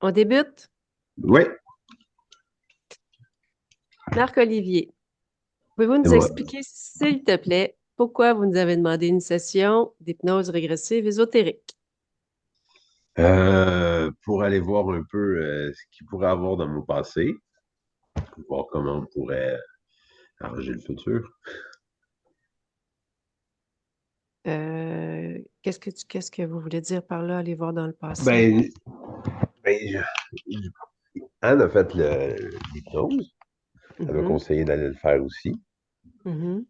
On débute. Oui, Marc-Olivier, pouvez-vous c'est nous moi. expliquer, s'il te plaît, pourquoi vous nous avez demandé une session d'hypnose régressive ésotérique? Pour aller voir un peu ce qu'il pourrait avoir dans mon passé, voir comment on pourrait arranger le futur. Qu'est-ce que vous voulez dire par là, aller voir dans le passé? Ben, Anne a fait l'hypnose. Elle m'a Mhm, conseillé d'aller le faire aussi. mhm.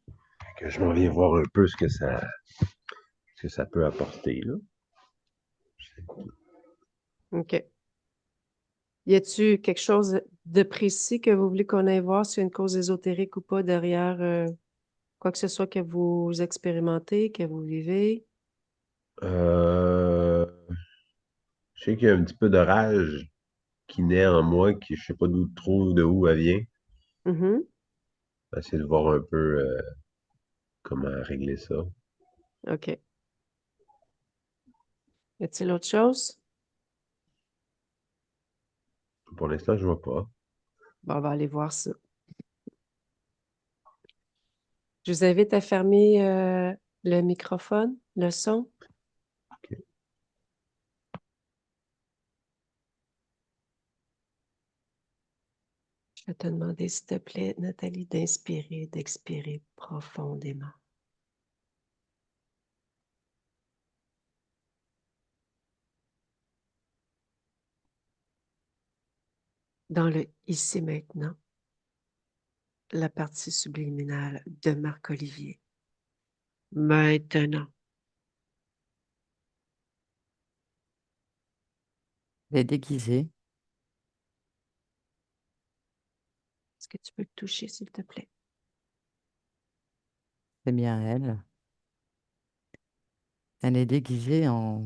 Que je m'en viens voir un peu ce que ça peut apporter, là. OK. Y a-t-il quelque chose de précis que vous voulez qu'on aille voir, s'il y a une cause ésotérique ou pas derrière quoi que ce soit que vous expérimentez, que vous vivez? Euh, je sais qu'il y a un petit peu de rage qui naît en moi, qui je sais pas d'où trop de où elle vient. Mhm. Essayer de voir un peu comment régler ça. OK. Y a-t-il autre chose? Pour l'instant, je vois pas. Bon, on va aller voir ça. Je vous invite à fermer le microphone, le son. OK. Je vais te demander, s'il te plaît, Nathalie, d'inspirer, d'expirer profondément. Dans le ici maintenant, la partie subliminale de Marc-Olivier. Maintenant. Elle est déguisée. Est-ce que tu peux le toucher, s'il te plaît? C'est bien elle. Elle est déguisée en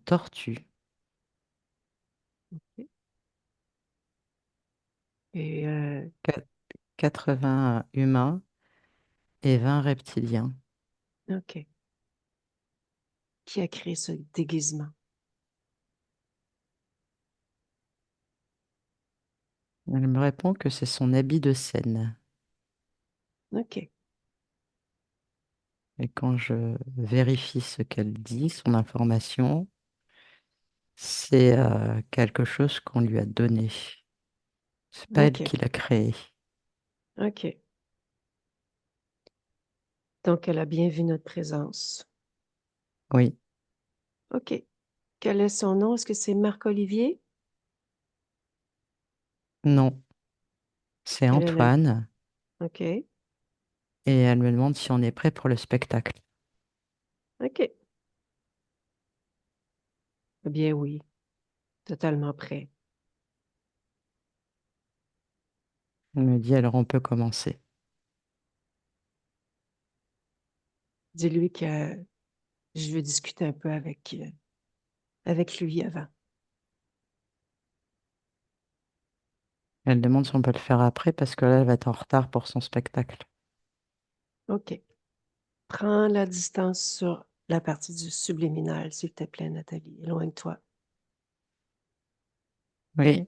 tortue. OK. Et, Qua- 80 humains et 20 reptiliens. OK. Qui a créé ce déguisement? Elle me répond que c'est son habit de scène. OK. Et quand je vérifie ce qu'elle dit, son information, c'est quelque chose qu'on lui a donné. C'est pas elle OK. qui l'a créé. OK. Donc, elle a bien vu notre présence. Oui, OK. Quel est son nom? Est-ce que c'est Marc-Olivier? non, c'est Quelle est la... Antoine. OK. Et elle me demande si on est prêt pour le spectacle. OK. Eh bien oui, totalement prêt. Elle me dit alors on peut commencer. Dis-lui que je veux discuter un peu avec lui avant. Elle demande si on peut le faire après parce que là, elle va être en retard pour son spectacle. OK. Prends la distance sur la partie du subliminal, s'il te plaît, Nathalie. Éloigne-toi. Oui,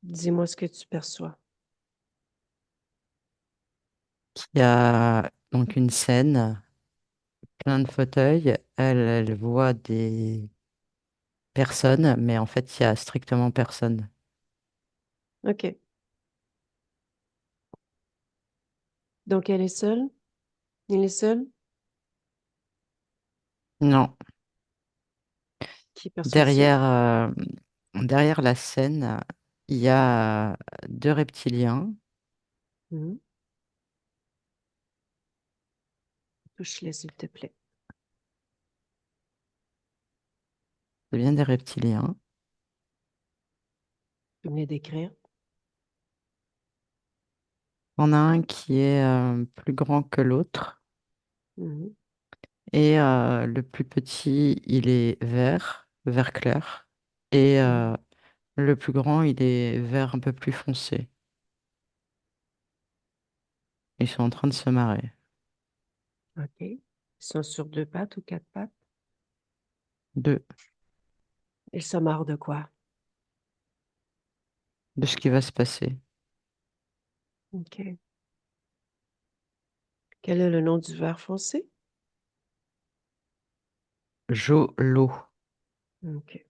Dis-moi ce que tu perçois. il y a donc une scène, plein de fauteuils. Elle voit des personnes, mais en fait, il y a strictement personne. OK. Donc, elle est seule? Il est seul? Non, Qui perçoit-il? derrière la scène, il y a deux reptiliens. Mhm. Touche-les, s'il te plaît. C'est bien des reptiliens. Tu peux me les décrire? On a un qui est plus grand que l'autre. Mhm. Et le plus petit, il est vert clair. Et Mhm. le plus grand, il est vert un peu plus foncé. Ils sont en train de se marrer. OK. Ils sont sur deux pattes ou quatre pattes? Deux. Ils se mordent de quoi? de ce qui va se passer. OK. Quel est le nom du ver foncé? Jolo. OK.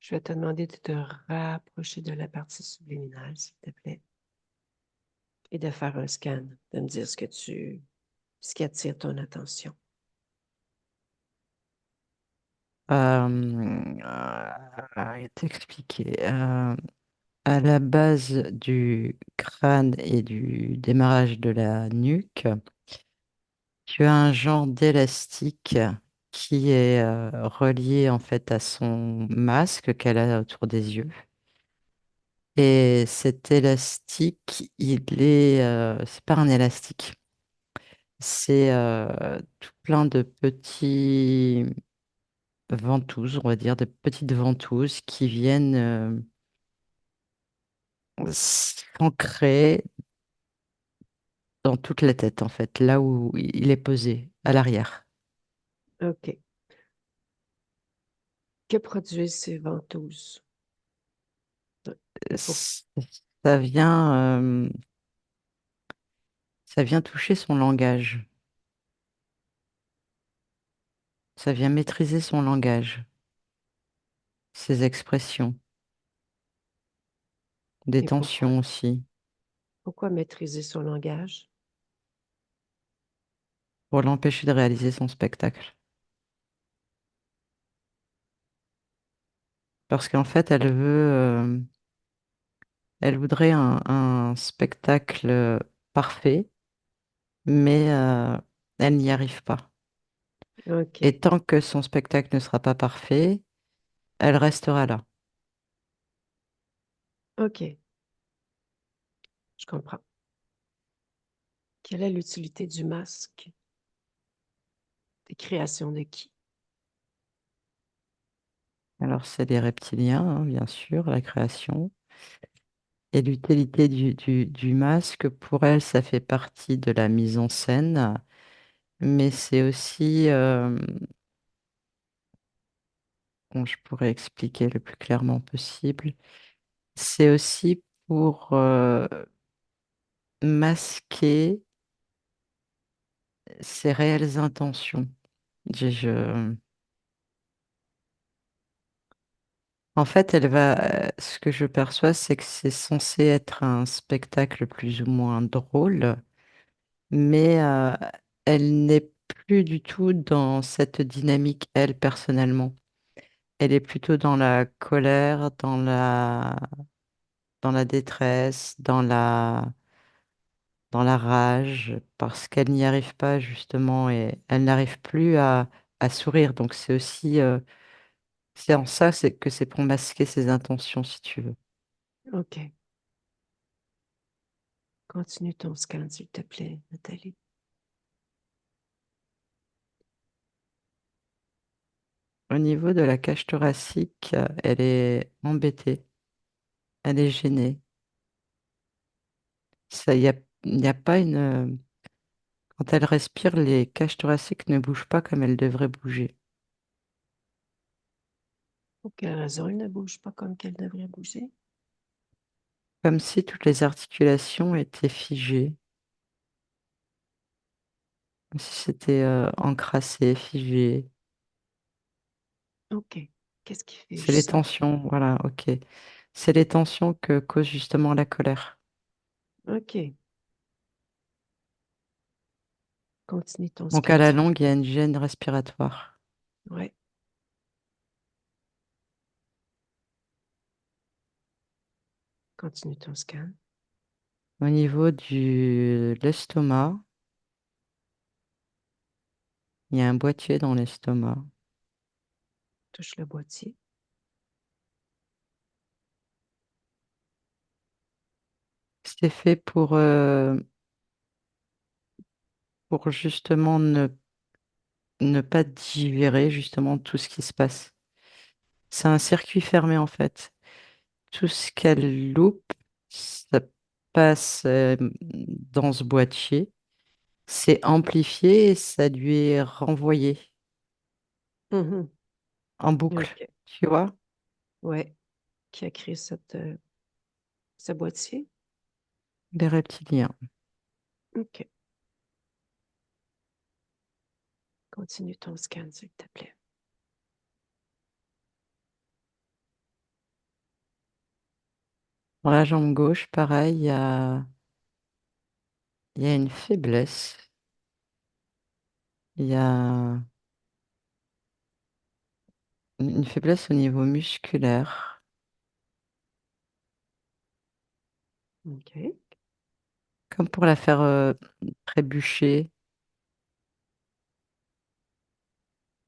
Je vais te demander de te rapprocher de la partie subliminale, s'il te plaît, et de faire un scan, de me dire ce qui attire ton attention. T'expliquer. À la base du crâne et du démarrage de la nuque, tu as un genre d'élastique qui est relié en fait à son masque qu'elle a autour des yeux. Et cet élastique, c'est pas un élastique, c'est tout plein de petits ventouses, on va dire, de petites ventouses qui viennent s'ancrer dans toute la tête, en fait, là où il est posé, à l'arrière. OK. Que produisent ces ventouses? Et pour... S- Ça ça vient toucher son langage. Ça vient maîtriser son langage, ses expressions, des Et pourquoi? tensions aussi, Pourquoi maîtriser son langage? pour l'empêcher de réaliser son spectacle. Parce qu'en fait, elle voudrait un spectacle parfait, mais elle n'y arrive pas. OK. Et tant que son spectacle ne sera pas parfait, elle restera là. OK. Je comprends. Quelle est l'utilité du masque? Des créations de qui? Alors, c'est les reptiliens, hein, bien sûr, la création. Et l'utilité du masque, pour elle, ça fait partie de la mise en scène, mais c'est aussi, bon, je pourrais expliquer le plus clairement possible, c'est aussi pour masquer ses réelles intentions. Je- En fait, ce que je perçois, c'est que c'est censé être un spectacle plus ou moins drôle, mais elle n'est plus du tout dans cette dynamique, elle, personnellement. Elle est plutôt dans la colère, dans la détresse, dans la rage, parce qu'elle n'y arrive pas, justement, et elle n'arrive plus à sourire. Donc, c'est aussi, c'est en ça que c'est pour masquer ses intentions, si tu veux. OK. Continue ton scan, s'il te plaît, Nathalie. Au niveau de la cage thoracique, elle est embêtée, elle est gênée. Ça, il y a pas quand elle respire, les cages thoraciques ne bougent pas comme elles devraient bouger. Pour quelle raison elle ne bouge pas comme qu'elle devrait bouger? Comme si toutes les articulations étaient figées, comme si c'était encrassé, figé. OK. Qu'est-ce qui C'est fiche les ça? tensions, voilà, ok. C'est les tensions que cause justement la colère. OK. Continue ton Donc à scan, la s'il te longue, il y a plaît. une gêne respiratoire. Ouais. Continue ton scan. Au niveau de l'estomac, il y a un boîtier dans l'estomac. Touche le boîtier. C'est fait pour justement ne pas digérer justement tout ce qui se passe. C'est un circuit fermé en fait. Tout ce qu'elle loupe, ça passe dans ce boîtier. C'est amplifié et ça lui est renvoyé. Mhm. en boucle, OK. tu vois? Ouais. Qui a créé ce boîtier? Les reptiliens. OK. Continue ton scan, s'il te plaît. Dans la jambe gauche, pareil, il y a une faiblesse. Il y a une faiblesse au niveau musculaire, OK. comme pour la faire trébucher,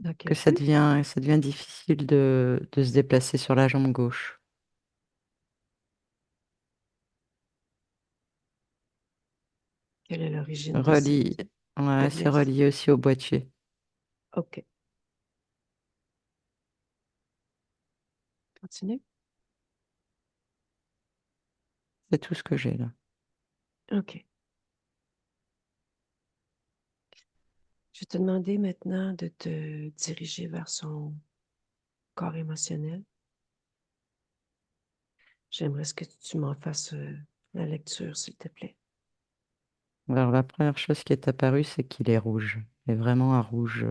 que OK. ça devient difficile de se déplacer sur la jambe gauche. Quelle est l'origine de cette Relie, ouais, c'est faiblesse? relié aussi au boîtier. OK. Continue. C'est tout ce que j'ai là. OK. Je vais te demander maintenant de te diriger vers son corps émotionnel. J'aimerais que tu m'en fasses la lecture, s'il te plaît. Alors, la première chose qui est apparue, c'est qu'il est rouge. Il est vraiment un rouge,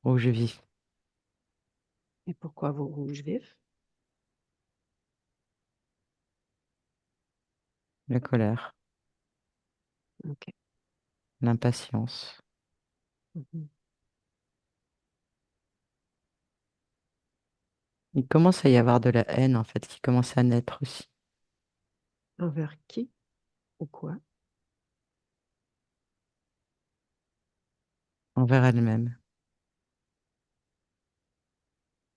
rouge vif. Et pourquoi vos rouges vifs? La colère, OK. l'impatience. Mhm. Il commence à y avoir de la haine, en fait, qui commence à naître aussi, Envers qui ou quoi? envers elle-même.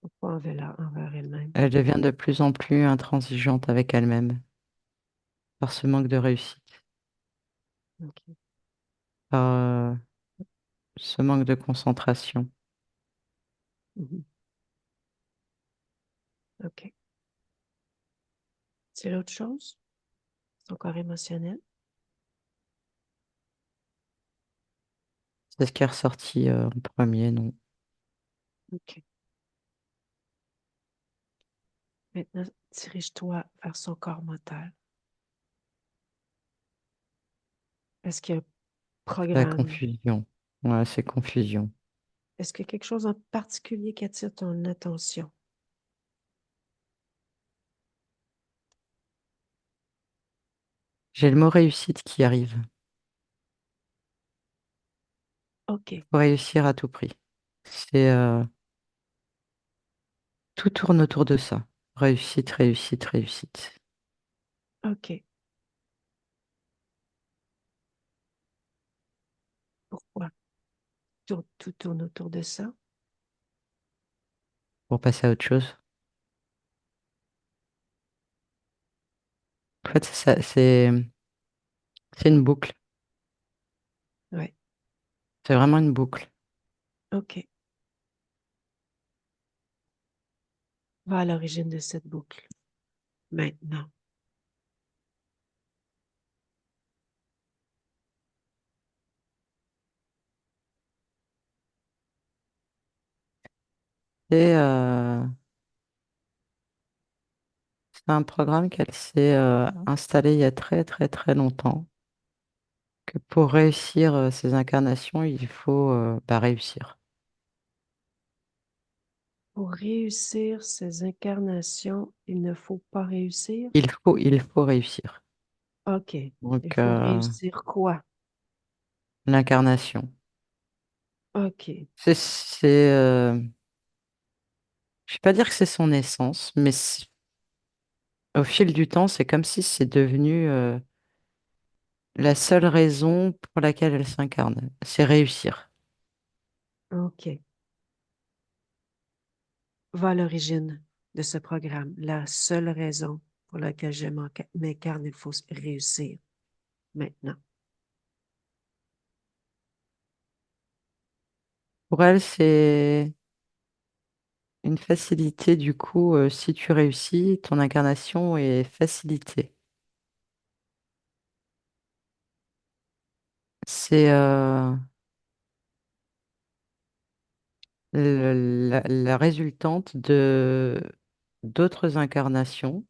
Pourquoi envers elle-même? Elle devient de plus en plus intransigeante avec elle-même, par ce manque de réussite, OK. par ce manque de concentration. Mhm. OK. C'est l'autre chose? Son corps émotionnel? C'est ce qui est ressorti en premier, non? OK. Maintenant, dirige-toi vers son corps mental. Est-ce qu'il y a un La programme? confusion. Ouais, c'est confusion. Est-ce qu'il y a quelque chose en particulier qui attire ton attention? J'ai le mot réussite qui arrive. OK. Faut réussir à tout prix. C'est tout tourne autour de ça. Réussite, réussite, réussite. OK. Pourquoi? Tout tourne autour de ça? Pour passer à autre chose. En fait, c'est une boucle. Oui. C'est vraiment une boucle. OK. Va à l'origine de cette boucle. Maintenant. Et c'est un programme qu'elle s'est installé il y a très très très longtemps. Que pour réussir ces incarnations, il faut réussir. Pour réussir ces incarnations, il ne faut pas réussir? Il faut réussir. OK. Il Donc, faut réussir quoi? l'incarnation. OK. Je vais pas dire que c'est son essence, mais au fil du temps, c'est comme si c'est devenu la seule raison pour laquelle elle s'incarne. C'est réussir. OK. Va à l'origine de ce programme. La seule raison pour laquelle je m'incarne, il faut réussir maintenant. Pour elle, c'est une facilité. Du coup, si tu réussis, ton incarnation est facilitée. C'est la résultante de d'autres incarnations.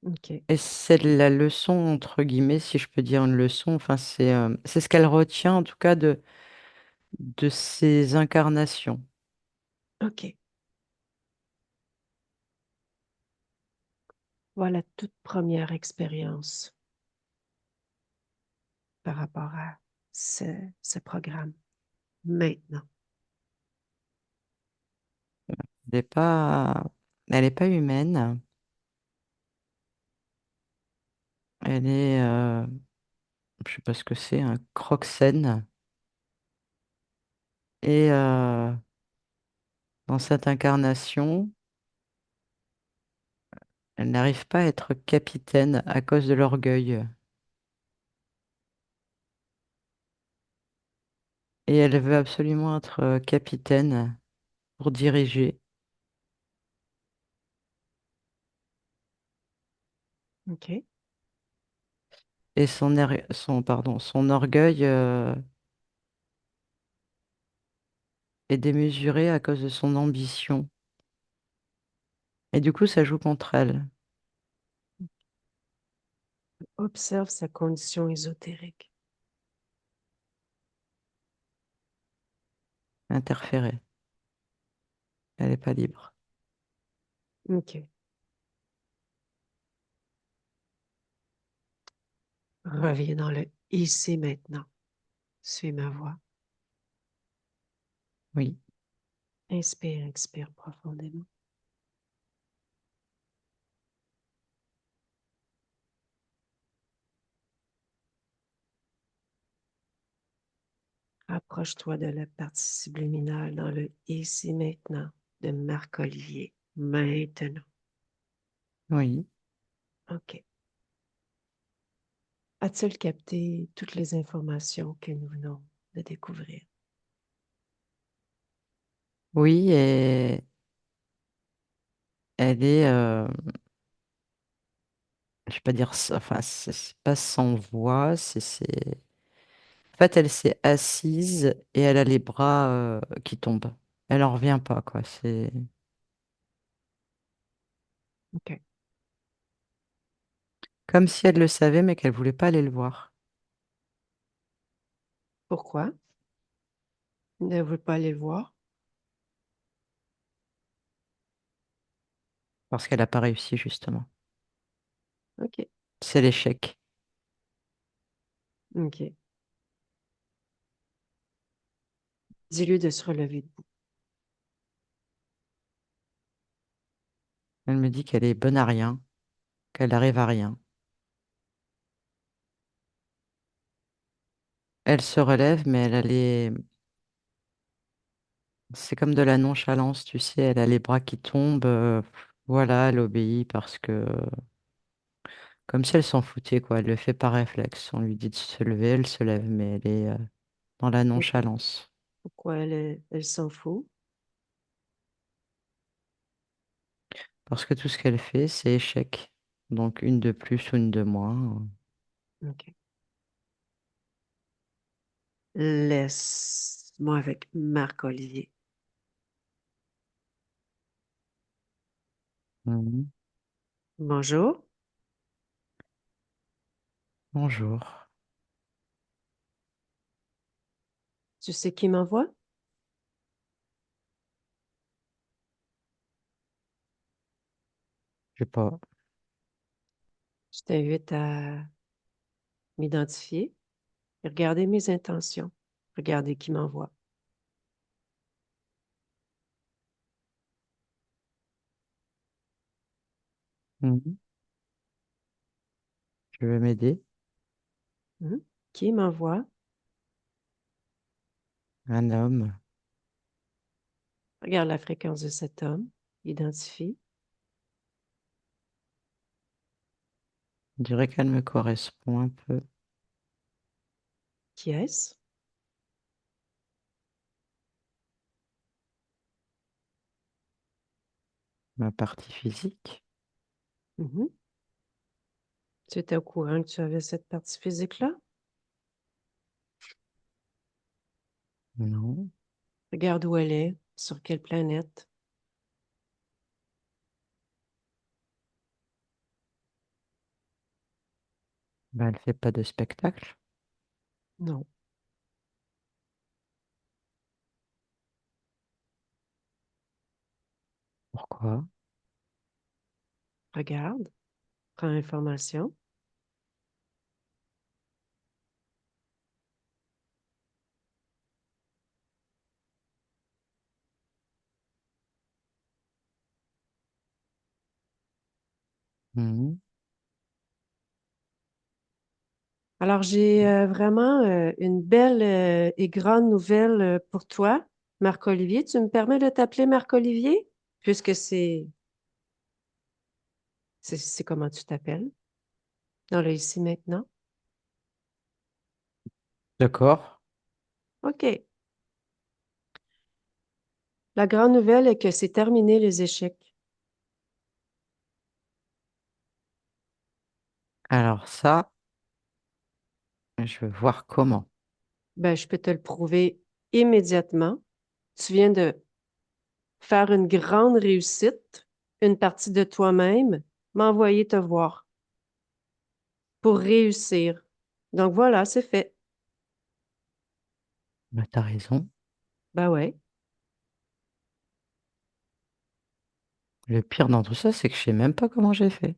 OK. Et c'est la leçon, entre guillemets, si je peux dire une leçon, enfin, c'est ce qu'elle retient, en tout cas, de ces incarnations. OK. Voilà toute première expérience par rapport à ce, ce programme. Maintenant, Elle n'est pas, elle est pas humaine. Elle est, je sais pas ce que c'est, un croxène. Et dans cette incarnation, elle n'arrive pas à être capitaine à cause de l'orgueil. Et elle veut absolument être capitaine pour diriger. OK. Et son orgueil est démesuré à cause de son ambition. Et du coup, ça joue contre elle, Observe sa condition ésotérique. interférée. Elle n'est pas libre. OK. Reviens dans le ici maintenant. Suis ma voix. Oui, Inspire, expire profondément. Rapproche-toi de la partie subliminale dans le ici maintenant de Marc-Olivier. Maintenant. oui. OK. A-t-il capté toutes les informations que nous venons de découvrir? Oui, et elle est, je vais pas dire ça, enfin, c'est pas sans voix, En fait, elle s'est assise et elle a les bras qui tombent. Elle en revient pas, quoi. C'est OK. comme si elle le savait, mais qu'elle voulait pas aller le voir. Pourquoi? Ne veut pas aller le voir? Parce qu'elle n'a pas réussi, justement. OK. C'est l'échec. OK. Dis-lui de se relever debout. Elle me dit qu'elle est bonne à rien, qu'elle arrive à rien. Elle se relève, mais c'est comme de la nonchalance, tu sais, elle a les bras qui tombent. Voilà, elle obéit parce que, comme si elle s'en foutait, quoi. Elle le fait par réflexe. On lui dit de se lever, elle se lève, mais elle est dans la OK. nonchalance. Pourquoi elle s'en fout? Parce que tout ce qu'elle fait, c'est échec. Donc une de plus ou une de moins. OK. Laisse-moi avec Marc-Olivier. Mhm. Bonjour. Bonjour. Tu sais qui m'envoie? Je sais pas. Je t'invite à m'identifier et regarder mes intentions. Regarder qui m'envoie. Mhm. Je vais m'aider. Mhm. Qui m'envoie? Un homme. Regarde la fréquence de cet homme. Identifie. Je dirais qu'elle me correspond un peu. Qui est-ce? Ma partie physique. Mhm. Tu étais au courant que tu avais cette partie physique-là? Non. Regarde où elle est, sur quelle planète. Ben, elle fait pas de spectacle. Non. Pourquoi? Regarde, prends l'information. Mhm. Alors, j'ai vraiment une belle et grande nouvelle pour toi, Marc-Olivier. Tu me permets de t'appeler Marc-Olivier? Puisque c'est comment tu t'appelles dans le ici maintenant. D'accord. OK. La grande nouvelle est que c'est terminé les échecs. Alors ça, je veux voir comment. Ben, je peux te le prouver immédiatement. Tu viens de faire une grande réussite, une partie de toi-même, m'envoyer te voir pour réussir. Donc voilà, c'est fait. Ben, t'as raison. Ben ouais. Le pire dans tout ça, c'est que je sais même pas comment j'ai fait.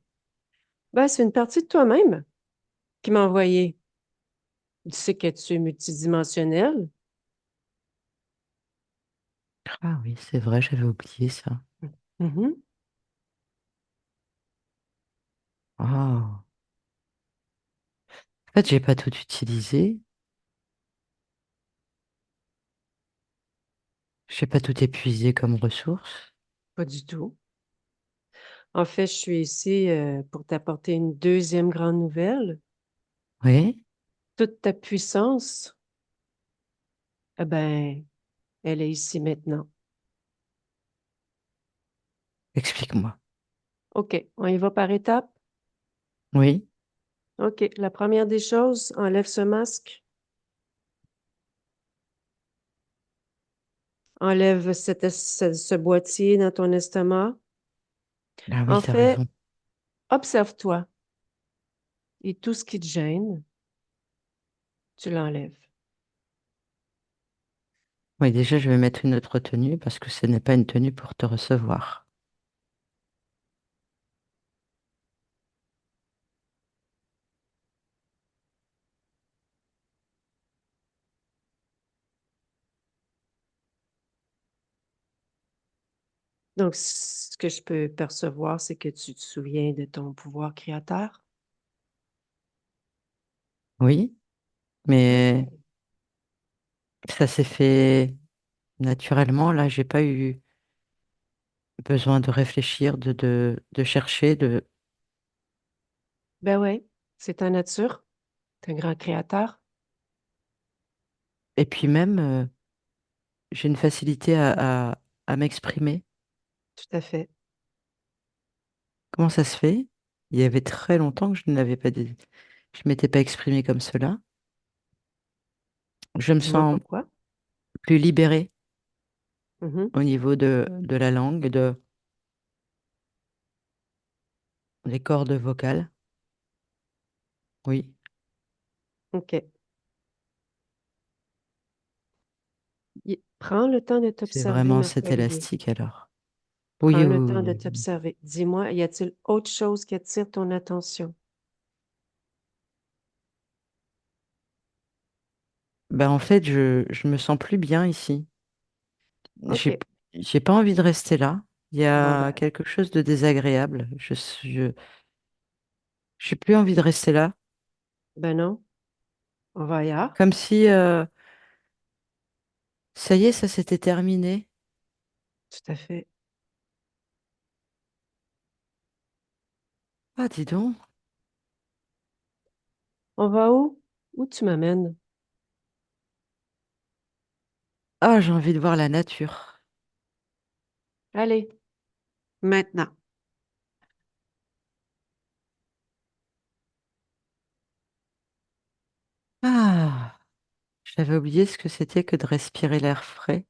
Ben, c'est une partie de toi-même qui m'a envoyé. Tu sais que tu es multidimensionnel. Ah oui, c'est vrai, j'avais oublié ça. Mhm. Ah. En fait, j'ai pas tout utilisé. J'ai pas tout épuisé comme ressource. Pas du tout. En fait, je suis ici pour t'apporter une deuxième grande nouvelle. Oui, Toute ta puissance, eh ben, elle est ici maintenant. explique-moi. OK, on y va par étapes. Oui, OK, la première des choses, enlève ce masque, enlève ce boîtier dans ton estomac. ah oui, En t'as fait, raison. observe-toi et tout ce qui te gêne, tu l'enlèves. Oui, déjà, je vais mettre une autre tenue parce que ce n'est pas une tenue pour te recevoir. Donc, ce que je peux percevoir, c'est que tu te souviens de ton pouvoir créateur. Oui, mais OK. ça s'est fait naturellement. Là, j'ai pas eu besoin de réfléchir, de chercher, de... Ben ouais, c'est ta nature. T'es un grand créateur. Et puis même, j'ai une facilité à m'exprimer. Tout à fait. Comment ça se fait? Il y avait très longtemps que je n'avais pas je m'étais pas exprimée comme cela. Je me Dis-moi sens pourquoi. plus libérée Mhm. au niveau de la langue, des cordes vocales. Oui, OK. Prends le temps de c'est t'observer, vraiment cet Marc-Olivier. élastique alors. Oui, Prends oui, le temps de oui, oui. t'observer. Dis-moi, y a-t-il autre chose qui attire ton attention? Ben, en fait, je me sens plus bien ici. J'ai, OK. j'ai pas envie de rester là. Il y Bon, a ben, quelque chose de désagréable. J'ai plus envie de rester là. ben non, on va ailleurs. Comme si, ça y est, ça s'était terminé. Tout à fait. Ah, dis donc. On va où? Où tu m'amènes? Ah, j'ai envie de voir la nature. Allez, maintenant. Ah, J'avais oublié ce que c'était que de respirer l'air frais.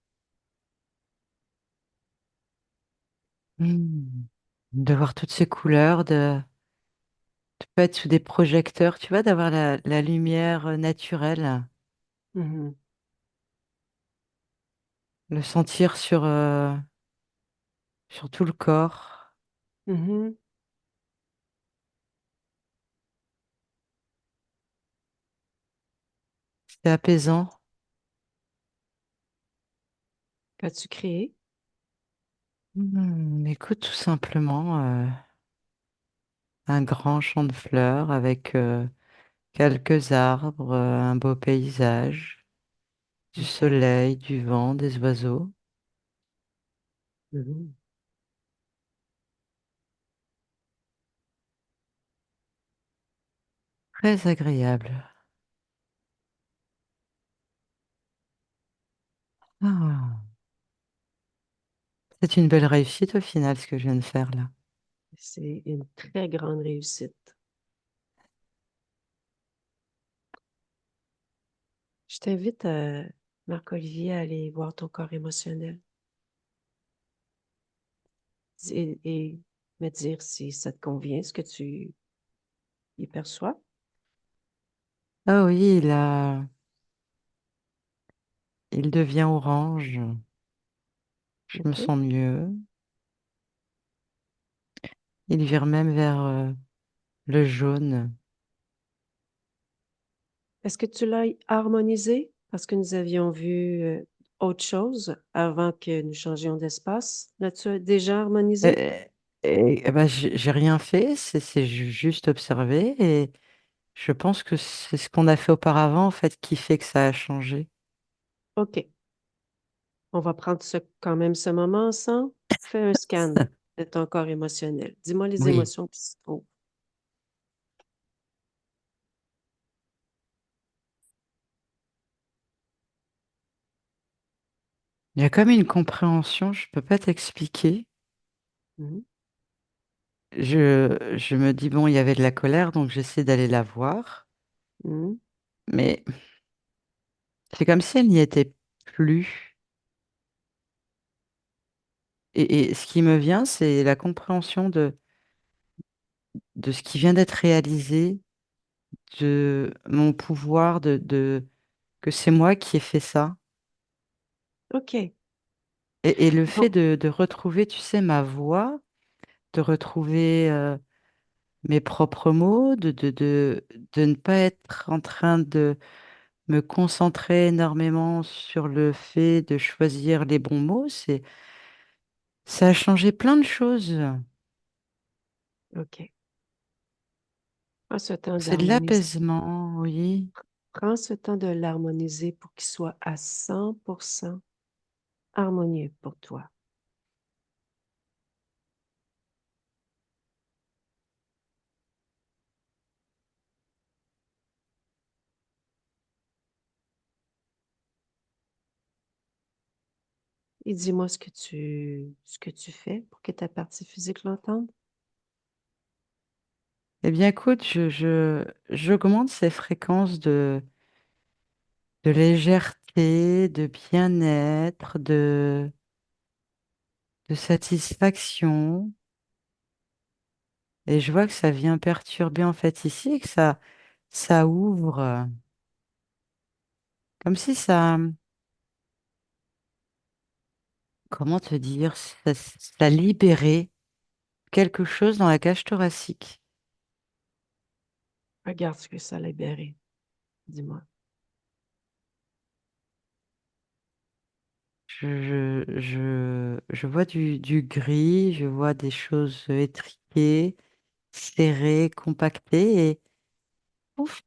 Hmm. De voir toutes ces couleurs, de pas être sous des projecteurs, tu vois, d'avoir la lumière naturelle, Mhm. le sentir sur tout le corps. Mhm. C'est apaisant. Qu'as-tu créé? Écoute, tout simplement, un grand champ de fleurs avec quelques arbres, un beau paysage, du OK. soleil, du vent, des oiseaux. Mhm. Très agréable. Ah, c'est une belle réussite au final, ce que je viens de faire là. C'est une très grande réussite. Je t'invite, Marc-Olivier, à aller voir ton corps émotionnel et me dire si ça te convient, ce que tu y perçois. Ah oui, il devient orange. Je me OK? sens mieux. Il vire même vers le jaune. Est-ce que tu l'as harmonisé? Parce que nous avions vu autre chose avant que nous changions d'espace. L'as-tu déjà harmonisé? Euh, ben, j'ai rien fait, c'est juste observé et je pense que c'est ce qu'on a fait auparavant en fait qui fait que ça a changé. OK. On va prendre quand même ce moment ensemble. Fais un scan de ton corps émotionnel. Dis-moi les Oui, émotions qui se trouvent. il y a comme une compréhension, je peux pas t'expliquer. Mhm. Je me dis, bon, il y avait de la colère, donc j'essaie d'aller la voir, Mhm. mais c'est comme si elle n'y était plus. Et ce qui me vient, c'est la compréhension de ce qui vient d'être réalisé, de mon pouvoir, que c'est moi qui ai fait ça. OK. Et le fait Bon, de retrouver, tu sais, ma voix, de retrouver mes propres mots, de ne pas être en train de me concentrer énormément sur le fait de choisir les bons mots, ça a changé plein de choses. OK. Prends ce temps C'est de d'harmoniser. l'apaisement, oui. Prends ce temps de l'harmoniser pour qu'il soit à 100% harmonieux pour toi. Et dis-moi ce que tu fais pour que ta partie physique l'entende. Eh bien, écoute, j'augmente ces fréquences de légèreté, de bien-être, de satisfaction. Et je vois que ça vient perturber en fait ici et que ça ouvre, comme si ça, comment te dire, ça libérait quelque chose dans la cage thoracique. Regarde ce que ça a libéré. Dis-moi. Je vois du gris, je vois des choses étriquées, serrées, compactées et ouf,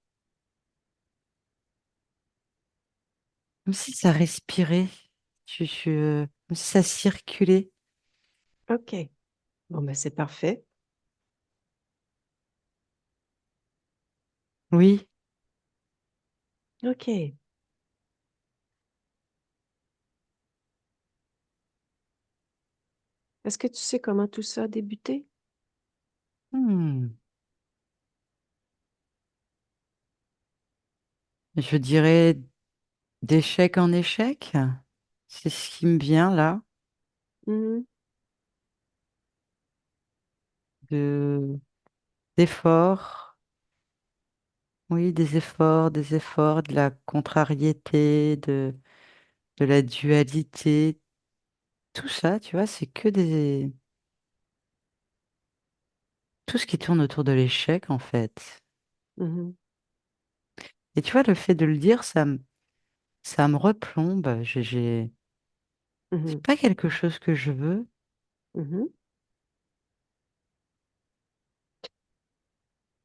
comme si ça respirait, comme si ça circulait. OK. Bon, ben c'est parfait. Oui, OK. Est-ce que tu sais comment tout ça a débuté? hmm, je dirais d'échec en échec, c'est ce qui me vient là, Mhm, de d'efforts, oui, des efforts, de la contrariété, de la dualité, tout ça, tu vois, c'est que des tout ce qui tourne autour de l'échec en fait. mhm, Et tu vois, le fait de le dire, ça me replombe. C'est mhm, pas quelque chose que je veux. mhm.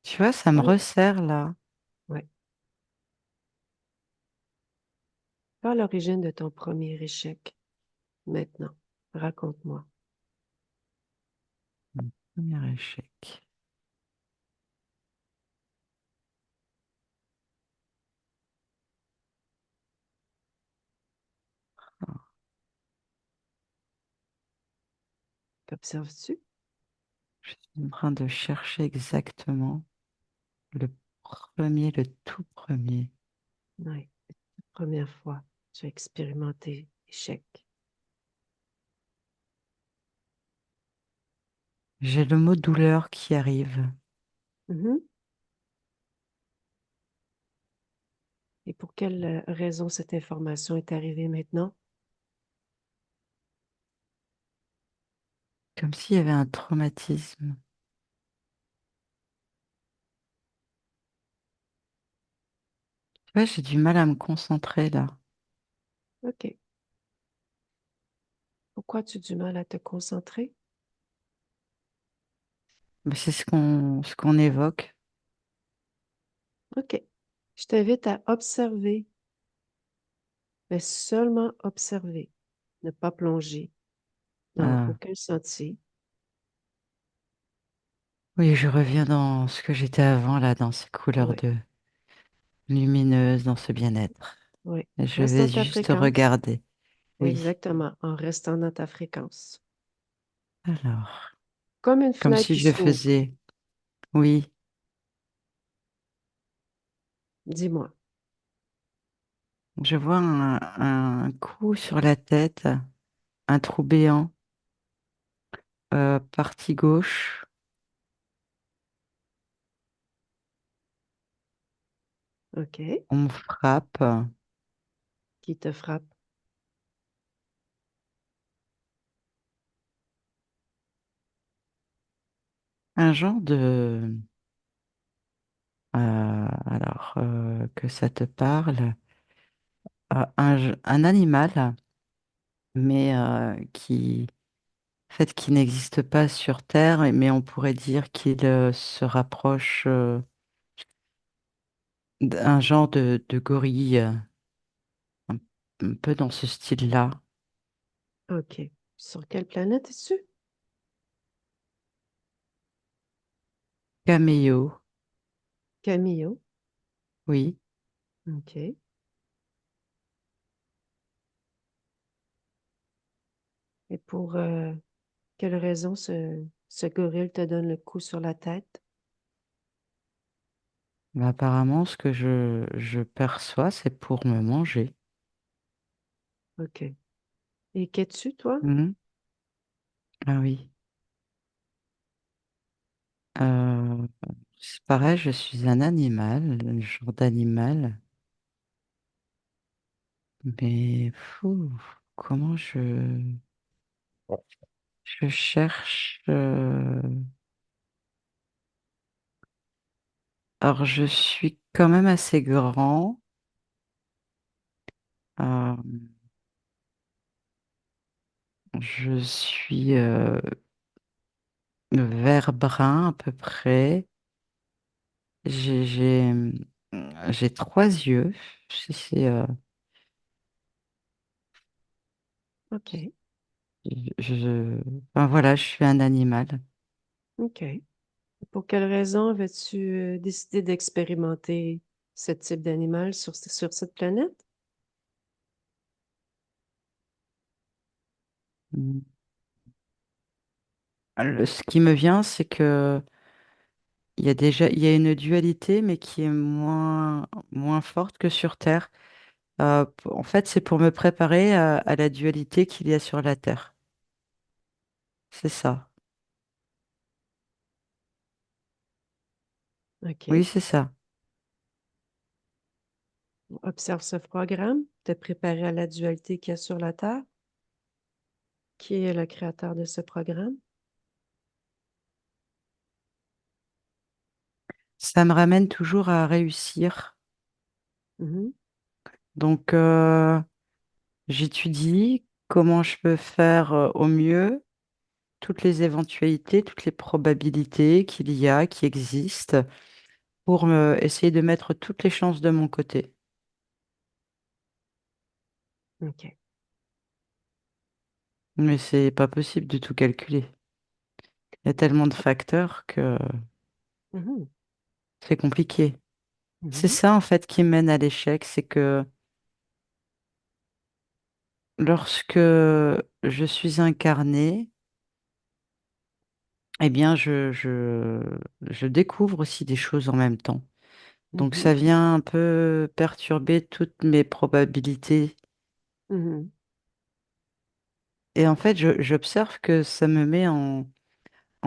Tu vois, ça me Voilà. resserre là. Ouais. Pas l'origine de ton premier échec. Maintenant, raconte-moi. Mon premier échec. Ah, Qu'observes-tu? je suis en train de chercher exactement le premier, le tout premier. Oui, première fois, tu as expérimenté échec. J'ai le mot douleur qui arrive. Mhm. Et pour quelle raison cette information est arrivée maintenant? Comme s'il y avait un traumatisme. Tu vois, j'ai du mal à me concentrer là. OK. Pourquoi as-tu du mal à te concentrer? Mais c'est ce qu'on évoque. OK. Je t'invite à observer, mais seulement observer, ne pas plonger dans Ah, aucun sentier. oui, je reviens dans ce que j'étais avant là, dans ces couleurs Oui, de lumineuses, dans ce bien-être. oui. Je Reste dans vais ta juste fréquence. regarder. Oui. Exactement, en restant dans ta fréquence. Alors, Comme une comme fenêtre si qui je s'ouvre. faisais, oui, Dis-moi. je vois un coup sur la tête, un trou béant, partie gauche. OK. On me frappe, Qui te frappe? un genre de, que ça te parle, un animal, mais en fait, qui n'existe pas sur Terre, mais on pourrait dire qu'il se rapproche d'un genre de gorille, un, un peu dans ce style-là. OK. Sur quelle planète es-tu? Caméo, Camillo. oui. OK. Et pour quelle raison ce gorille te donne le coup sur la tête? Mais apparemment, ce que je perçois, c'est pour me manger. OK. Et qu'es-tu, toi? Mhm. Ah oui. Euh, c'est pareil, je suis un animal, un genre d'animal. Mais fou, comment je cherche. Alors, je suis quand même assez grand. Euh, je suis vert brun à peu près. J'ai j'ai j'ai trois yeux. C'est OK. enfin, voilà, je suis un animal. OK. Et pour quelle raison avais-tu décidé d'expérimenter ce type d'animal sur cette planète? Mm. Ce qui me vient, c'est que il y a une dualité, mais qui est moins forte que sur Terre. En fait, c'est pour me préparer à la dualité qu'il y a sur la Terre. C'est ça. Oui, OK. c'est ça. Observe ce programme, te préparer à la dualité qu'il y a sur la Terre. Qui est le créateur de ce programme? Ça me ramène toujours à réussir. Mhm, Donc, j'étudie comment je peux faire au mieux toutes les éventualités, toutes les probabilités qu'il y a, qui existent, pour essayer de mettre toutes les chances de mon côté. OK. Mais c'est pas possible de tout calculer. Il y a tellement de facteurs que Mhm, c'est compliqué. C'est mhm, ça, en fait, qui mène à l'échec, c'est que lorsque je suis incarnée, eh bien, je découvre aussi des choses en même temps. Donc, mhm, ça vient un peu perturber toutes mes probabilités. mhm, Et en fait, j'observe que ça me met en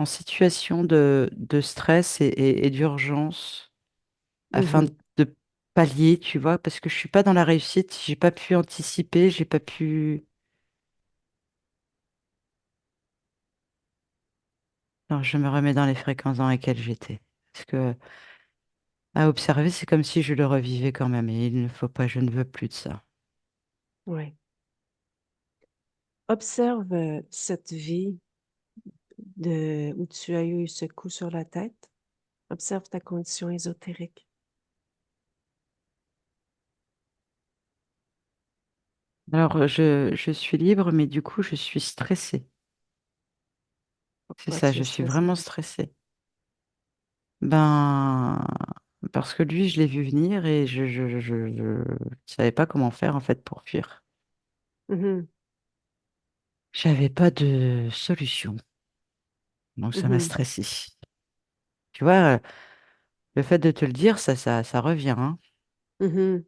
situation de stress et d'urgence afin mhm. de pallier, tu vois, parce que je suis pas dans la réussite, j'ai pas pu anticiper, j'ai pas pu. Alors, je me remets dans les fréquences dans lesquelles j'étais. Parce que à observer, c'est comme si je le revivais quand même, et il ne faut pas, je ne veux plus de ça. Ouais. Observe cette vie où tu as eu ce coup sur la tête. Observe ta condition ésotérique. Alors, je suis libre, mais du coup, je suis stressée. C'est Pourquoi ça, tu es je suis stressé? vraiment stressée. Ben, parce que lui, je l'ai vu venir et je savais pas comment faire en fait pour fuir. Mhm, J'avais pas de solution, donc ça m'a mhm, stressée. Tu vois, le fait de te le dire, ça revient, hein. mhm.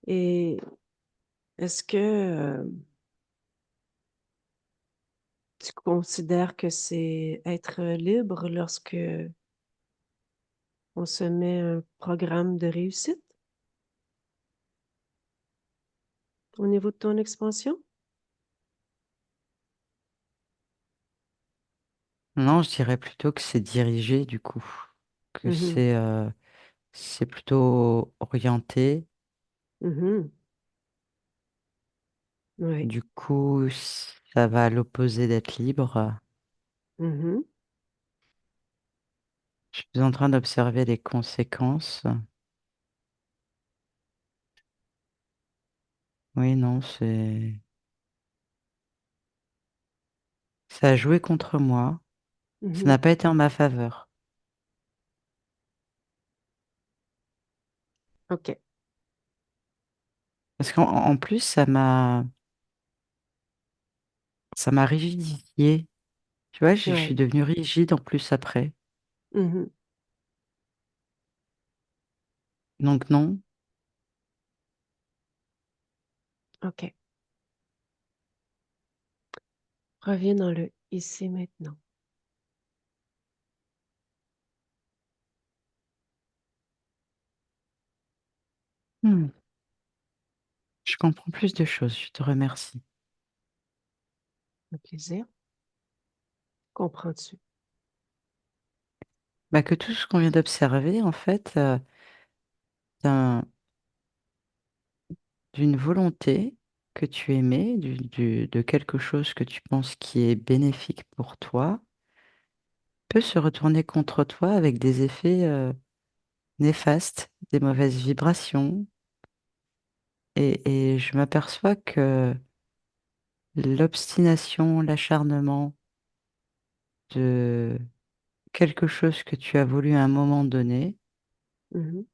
Et est-ce que tu considères que c'est être libre lorsque on se met un programme de réussite au niveau de ton expansion? Non, je dirais plutôt que c'est dirigé du coup, que Mhm, c'est plutôt orienté. mhm. Oui. Du coup, ça va à l'opposé d'être libre. Mhm, Je suis en train d'observer les conséquences. Oui, non, ça a joué contre moi. Ça mhm. n'a pas été en ma faveur. OK. Parce qu'en plus, ça m'a rigidifié. Tu vois, je suis Oui. devenue rigide en plus après. Mhm. Donc non. OK. Reviens dans le ici maintenant. Hmm. Je comprends plus de choses. Je te remercie. Un plaisir. Comprends-tu? Bah, que tout ce qu'on vient d'observer, en fait, d'un- d'une volonté que tu émets, de quelque chose que tu penses qui est bénéfique pour toi, peut se retourner contre toi avec des effets néfastes, des mauvaises vibrations. Et je m'aperçois que l'obstination, l'acharnement de quelque chose que tu as voulu à un moment donné, Mhm,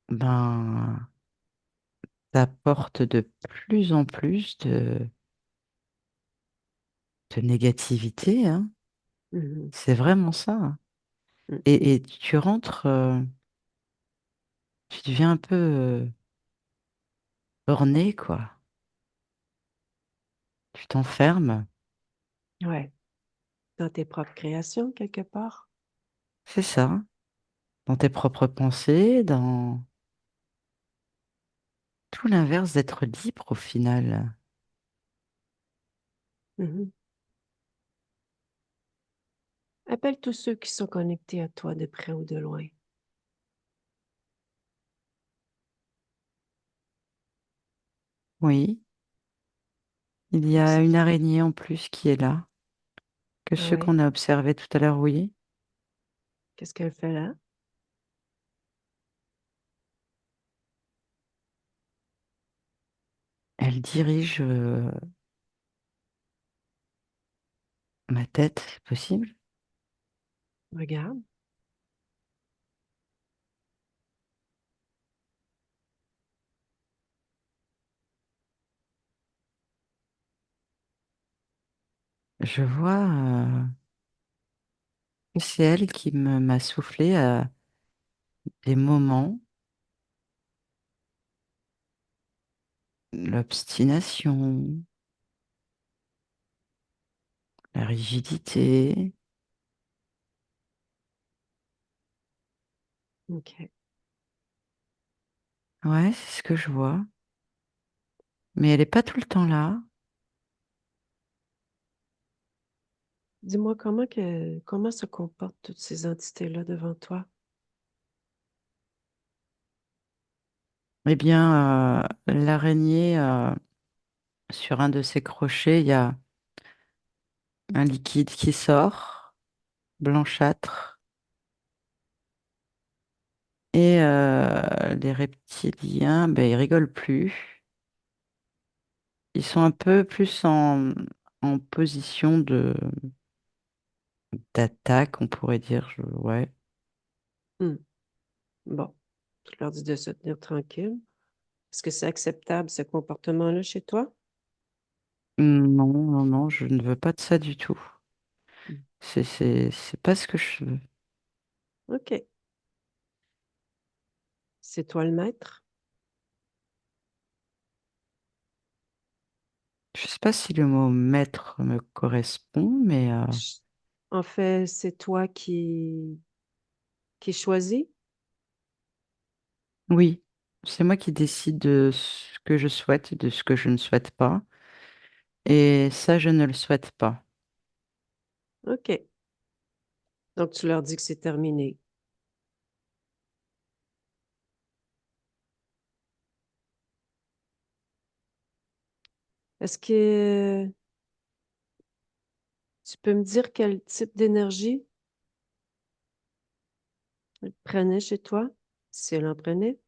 ben, t'apporte de plus en plus de négativité, hein. mhm. C'est vraiment ça, hein. Mm. Et tu rentres, tu deviens un peu borné, quoi. Tu t'enfermes, Ouais. Dans tes propres créations, quelque part. c'est ça, dans tes propres pensées, dans tout l'inverse d'être libre au final. Mhm. Appelle tous ceux qui sont connectés à toi de près ou de loin. Oui, il y a Merci. une araignée en plus qui est là, que Ah ceux oui? qu'on a observés tout à l'heure, oui. Qu'est-ce qu'elle fait là? Elle dirige ma tête, c'est possible? Regarde. Je vois que c'est elle qui m'a soufflé à des moments l'obstination, la rigidité. OK. Ouais, c'est ce que je vois. Mais elle n'est pas tout le temps là. Dis-moi comment se comportent toutes ces entités-là devant toi? Eh bien, l'araignée, sur un de ses crochets, il y a un liquide qui sort, blanchâtre. Et les reptiliens, ben, ils rigolent plus. Ils sont un peu plus en position d'attaque, on pourrait dire. Ouais. Hmm. Bon, je leur dis de se tenir tranquille. Est-ce que c'est acceptable, ce comportement-là, chez toi? Non, non, non, je ne veux pas de ça du tout. Hmm. C'est pas ce que je veux. OK. C'est toi le maître? Je sais pas si le mot maître me correspond, mais Ch- En fait, c'est toi qui choisis? oui, c'est moi qui décide de ce que je souhaite et de ce que je ne souhaite pas. Et ça, je ne le souhaite pas. OK. Donc, tu leur dis que c'est terminé. Est-ce que tu peux me dire quel type d'énergie elle prenait chez toi, si elle en prenait?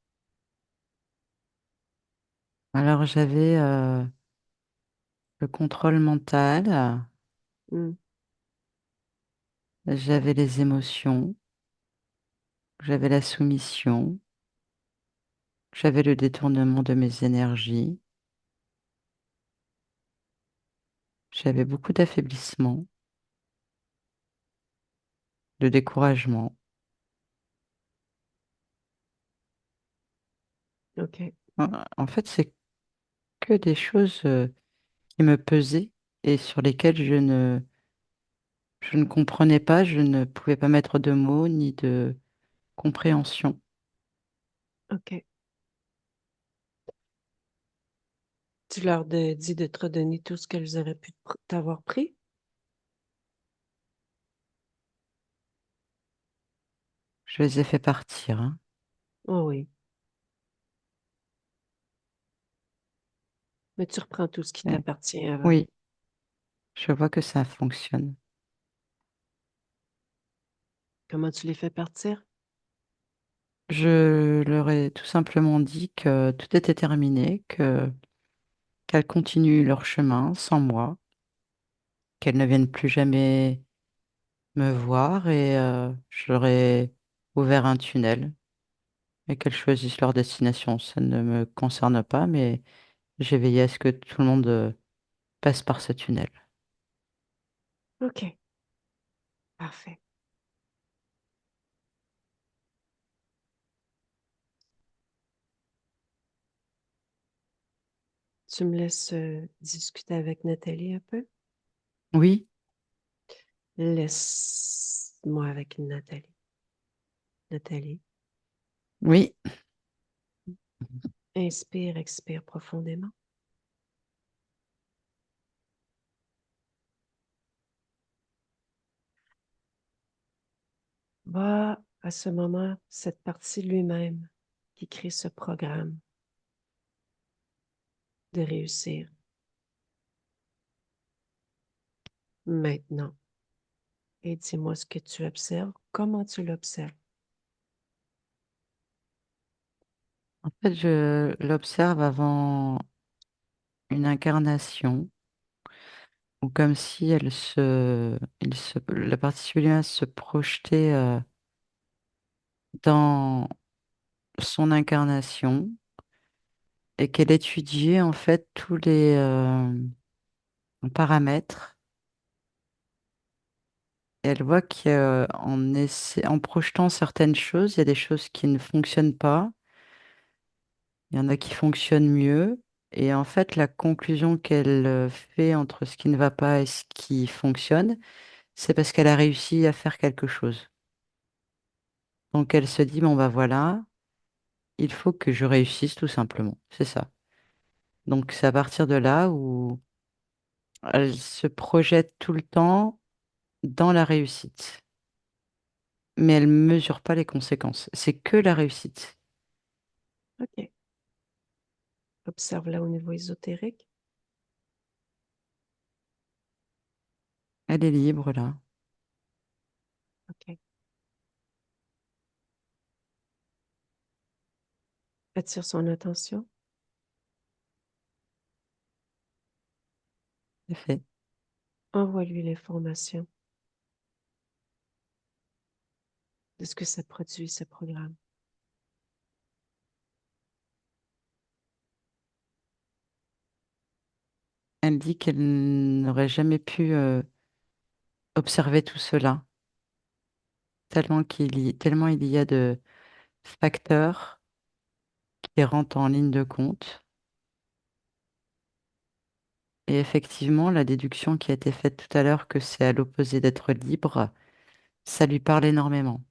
Alors j'avais le contrôle mental, Hmm. j'avais les émotions, j'avais la soumission, j'avais le détournement de mes énergies, j'avais beaucoup d'affaiblissement, de découragement. OK. En fait, c'est que des choses qui me pesaient et sur lesquelles je ne comprenais pas, je ne pouvais pas mettre de mots ni de compréhension. OK. Tu leur dis de te redonner tout ce qu'elles auraient pu t'avoir pris? Je les ai fait partir, hein. Oh oui. Mais tu reprends tout ce qui Et- t'appartient avant. oui, je vois que ça fonctionne. Comment tu les fais partir? Je leur ai tout simplement dit que tout était terminé, que qu'elles continuent leur chemin sans moi, qu'elles ne viennent plus jamais me voir et je leur ai ouvert un tunnel et qu'elles choisissent leur destination. Ça ne me concerne pas, mais j'ai veillé à ce que tout le monde passe par ce tunnel. OK. Parfait. Tu me laisses discuter avec Nathalie un peu? Oui, Laisse-moi avec Nathalie. Nathalie, oui. inspire, expire profondément. Va à ce moment cette partie de lui-même qui crée ce programme de réussir. Maintenant. Et dis-moi ce que tu observes, comment tu l'observes. En fait, je l'observe avant une incarnation, ou comme si la partie subliminale se projetait dans son incarnation et qu'elle étudiait en fait tous les paramètres. Et elle voit en projetant certaines choses, il y a des choses qui ne fonctionnent pas, il y en a qui fonctionnent mieux. Et en fait, la conclusion qu'elle fait entre ce qui ne va pas et ce qui fonctionne, c'est parce qu'elle a réussi à faire quelque chose. Donc elle se dit, bon bah voilà, il faut que je réussisse tout simplement. C'est ça. Donc c'est à partir de là où elle se projette tout le temps dans la réussite. Mais elle ne mesure pas les conséquences. C'est que la réussite. OK. Observe-la au niveau ésotérique. Elle est libre là. OK. Attire son attention. C'est fait. Envoie-lui l'information de ce que ça produit, ce programme. Elle dit qu'elle n'aurait jamais pu observer tout cela, tellement il y a de facteurs qui rentrent en ligne de compte. Et effectivement, la déduction qui a été faite tout à l'heure que c'est à l'opposé d'être libre, ça lui parle énormément.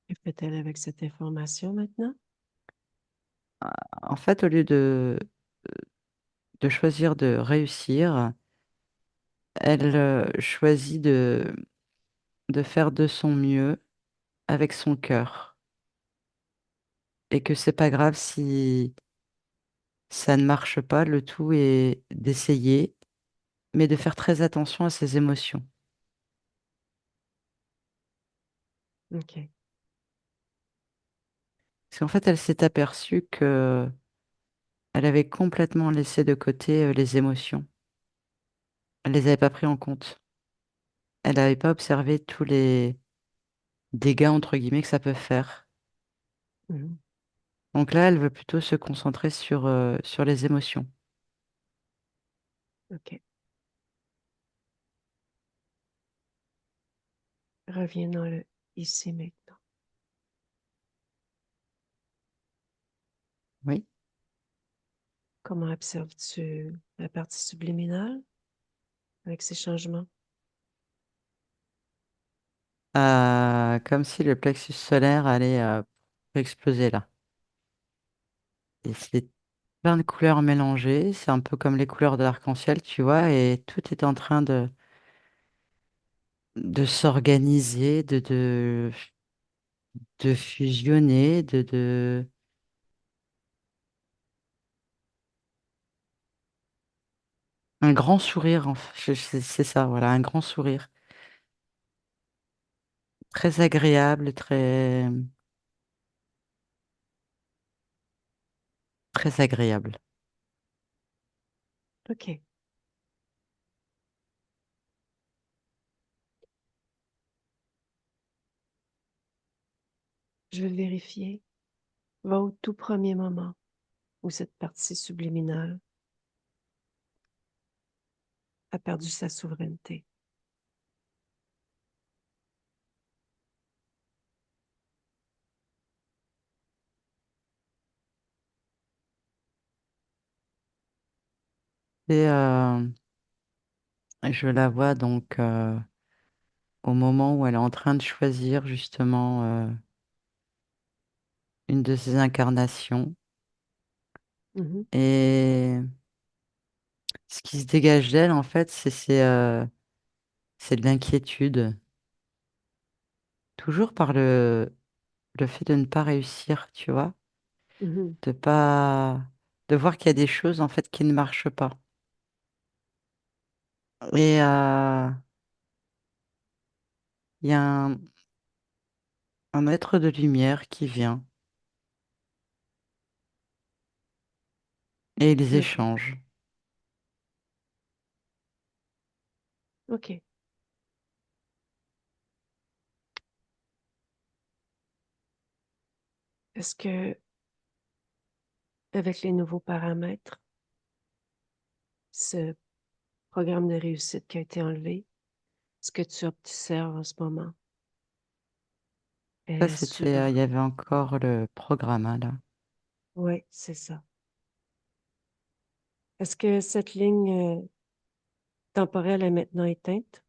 Que fait-elle avec cette information maintenant? En fait, au lieu de choisir de réussir, elle choisit de faire de son mieux avec son cœur. Et que c'est pas grave si ça ne marche pas, le tout est d'essayer, mais de faire très attention à ses émotions. OK. Parce qu'en fait, elle s'est aperçue que elle avait complètement laissé de côté les émotions. Elle les avait pas pris en compte. Elle n'avait pas observé tous les dégâts, entre guillemets, que ça peut faire. Mhm. Donc là, elle veut plutôt se concentrer sur les émotions. OK. Reviens dans le ici maintenant. Oui. Comment observes-tu la partie subliminale avec ces changements? Comme si le plexus solaire allait exploser là. Et c'est plein de couleurs mélangées. C'est un peu comme les couleurs de l'arc-en-ciel, tu vois, et tout est en train de s'organiser, de fusionner, un grand sourire, c'est ça, voilà, un grand sourire. Très agréable, très agréable. OK. Je vais vérifier. Va au tout premier moment où cette partie subliminale a perdu sa souveraineté. Et je la vois donc au moment où elle est en train de choisir justement une de ses incarnations. Mhm, Et ce qui se dégage d'elle, en fait, c'est de l'inquiétude. Toujours par le fait de ne pas réussir, tu vois, mhm. de pas, de voir qu'il y a des choses, en fait, qui ne marchent pas. Et il y a un être de lumière qui vient et ils OK. échangent. OK. Est-ce que, avec les nouveaux paramètres, ce programme de réussite qui a été enlevé, ce que tu observes en ce moment Ça, est c'était, il sur... y avait encore le programme, hein, là. Oui, c'est ça. Est-ce que cette ligne temporelle est maintenant éteinte?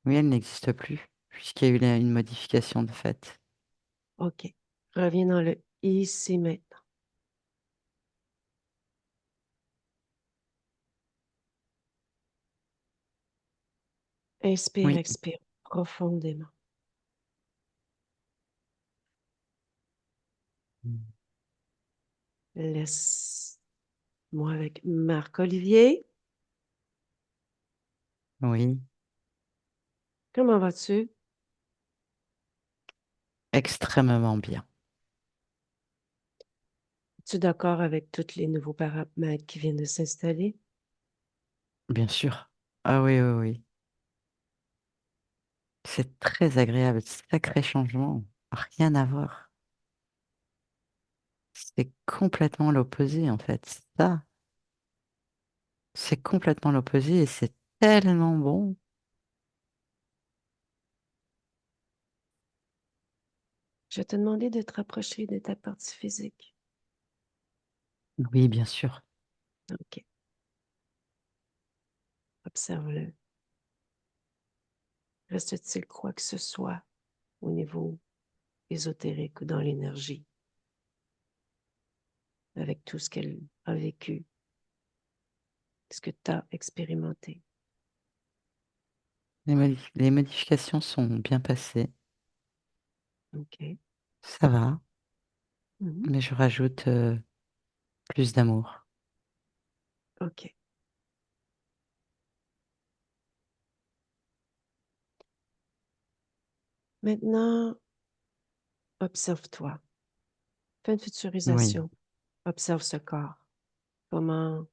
Oui, elle n'existe plus, puisqu'il y a eu une modification de fait. OK. Reviens dans le ici maintenant. Inspire, Oui, expire profondément. Laisse-moi avec Marc-Olivier. oui, Comment vas-tu? extrêmement bien, Es-tu d'accord avec tous les nouveaux paramètres qui viennent de s'installer? bien sûr. Ah oui, oui, oui. C'est très agréable, sacré changement, rien à voir. C'est complètement l'opposé, en fait. Ça, c'est complètement l'opposé et c'est tellement bon. Je vais te demander de te rapprocher de ta partie physique. Oui, bien sûr. OK. Observe-le. Reste-t-il quoi que ce soit au niveau ésotérique ou dans l'énergie avec tout ce qu'elle a vécu, ce que tu as expérimenté? Les modifications sont bien passées. OK. Ça va, Mhm. mais je rajoute plus d'amour. OK. Maintenant, observe-toi. Fais une Oui, futurisation. Observe ce corps. Comment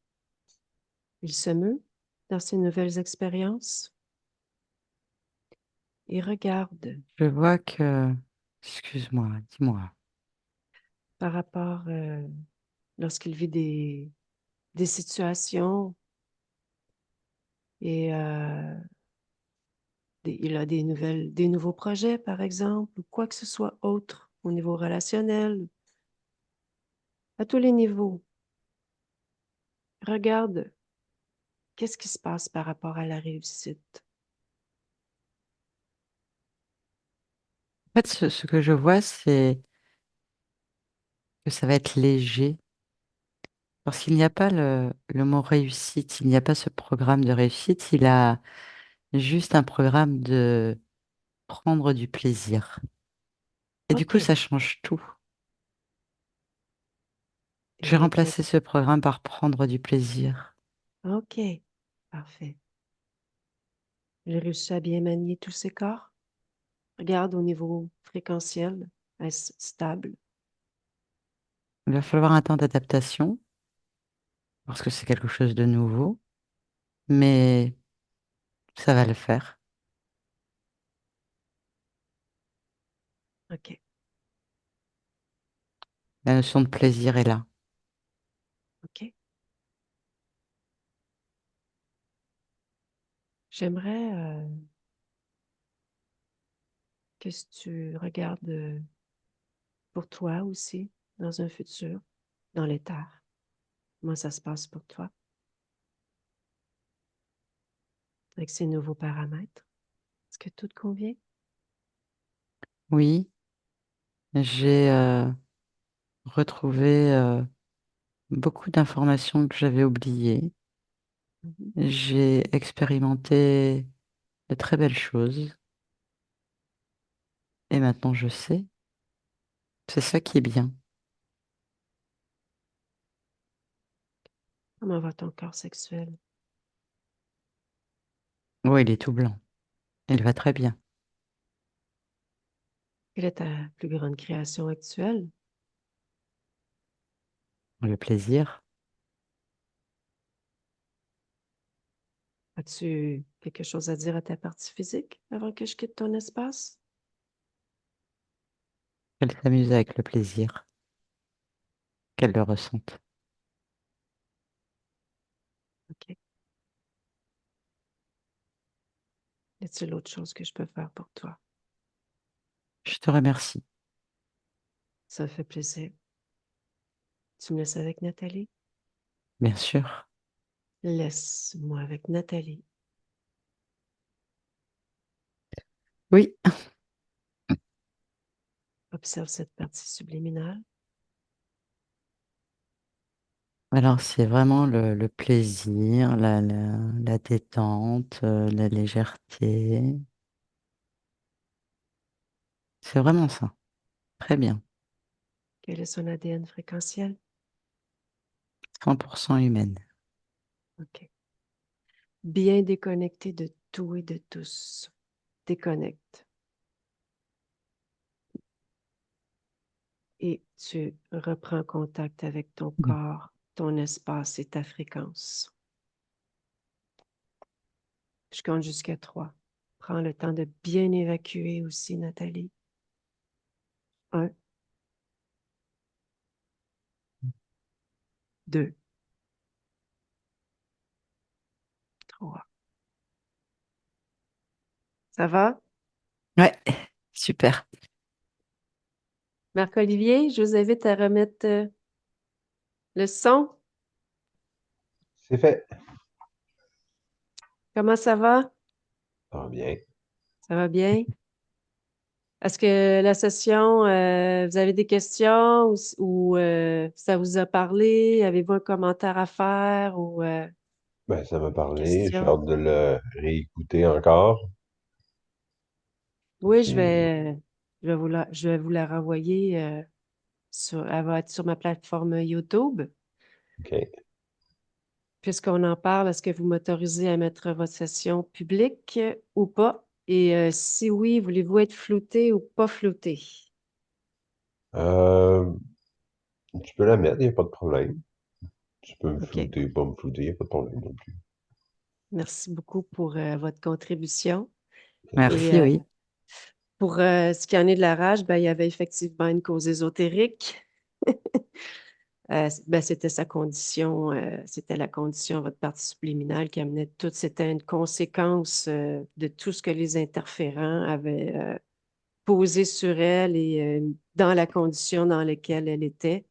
il se meut dans ses nouvelles expériences et regarde je vois que... Excuse-moi, dis-moi. par rapport lorsqu'il vit des situations et il a des nouveaux projets, par exemple, ou quoi que ce soit autre au niveau relationnel, à tous les niveaux. Regarde qu'est-ce qui se passe par rapport à la réussite. En fait, ce que je vois, c'est que ça va être léger. Parce qu'il n'y a pas le mot réussite, il n'y a pas ce programme de réussite, il a juste un programme de prendre du plaisir. Et du coup, OK, ça change tout. J'ai et que, remplacé ce programme par prendre du plaisir. OK, parfait. J'ai réussi à bien manier tous ces corps. Regarde au niveau fréquentiel, est-ce stable? Il va falloir un temps d'adaptation, parce que c'est quelque chose de nouveau, mais ça va le faire. OK. La notion de plaisir est là. OK. J'aimerais que si tu regardes pour toi aussi, dans un futur, dans l'éther. Comment ça se passe pour toi avec ces nouveaux paramètres? Est-ce que tout te convient? Oui, j'ai retrouvé beaucoup d'informations que j'avais oubliées. Mhm. J'ai expérimenté de très belles choses et maintenant je sais. C'est ça qui est bien. Comment va ton corps sexuel? Oui, il est tout blanc. Il va très bien. Quelle est ta plus grande création actuelle? Le plaisir. As-tu quelque chose à dire à ta partie physique avant que je quitte ton espace? Qu'elle s'amuse avec le plaisir. Qu'elle le ressente. OK. Y a-t-il autre chose que je peux faire pour toi? Je te remercie. Ça me fait plaisir. Tu me laisses avec Nathalie? Bien sûr. Laisse-moi avec Nathalie. Oui. Observe cette partie subliminale. Alors, c'est vraiment le plaisir, la détente, la légèreté. C'est vraiment ça. Très bien. Quel est son ADN fréquentiel? 100% humaine. OK. Bien déconnecté de tout et de tous. Déconnecte. Et tu reprends contact avec ton Mm. corps, ton espace et ta fréquence. Je compte jusqu'à 3. Prends le temps de bien évacuer aussi, Nathalie. 1, 2, 3. Ça va? Ouais, super. Marc-Olivier, je vous invite à remettre le son. C'est fait. Comment ça va? Ça va bien. Ça va bien? Est-ce que la session, vous avez des questions ou ça vous a parlé? Avez-vous un commentaire à faire ou Ben, ça m'a parlé. J'ai question? hâte de le réécouter encore. Oui, C'est je vais vous la renvoyer. Elle va être sur ma plateforme YouTube. OK. Puisqu'on en parle, est-ce que vous m'autorisez à mettre votre session publique ou pas? Et si oui, voulez-vous être flouté ou pas flouté? Euh, Tu peux la mettre, il n'y a pas de problème. Tu peux me OK. flouter, pas me flouter, il n'y a pas de problème non plus. Merci beaucoup pour votre contribution. Et Merci, oui. pour ce qui en est de la rage, ben, il y avait effectivement une cause ésotérique. Ben, c'était sa condition, c'était la condition, votre partie subliminale qui amenait tout. C'était une conséquence de tout ce que les interférents avaient posé sur elle et dans la condition dans laquelle elle était.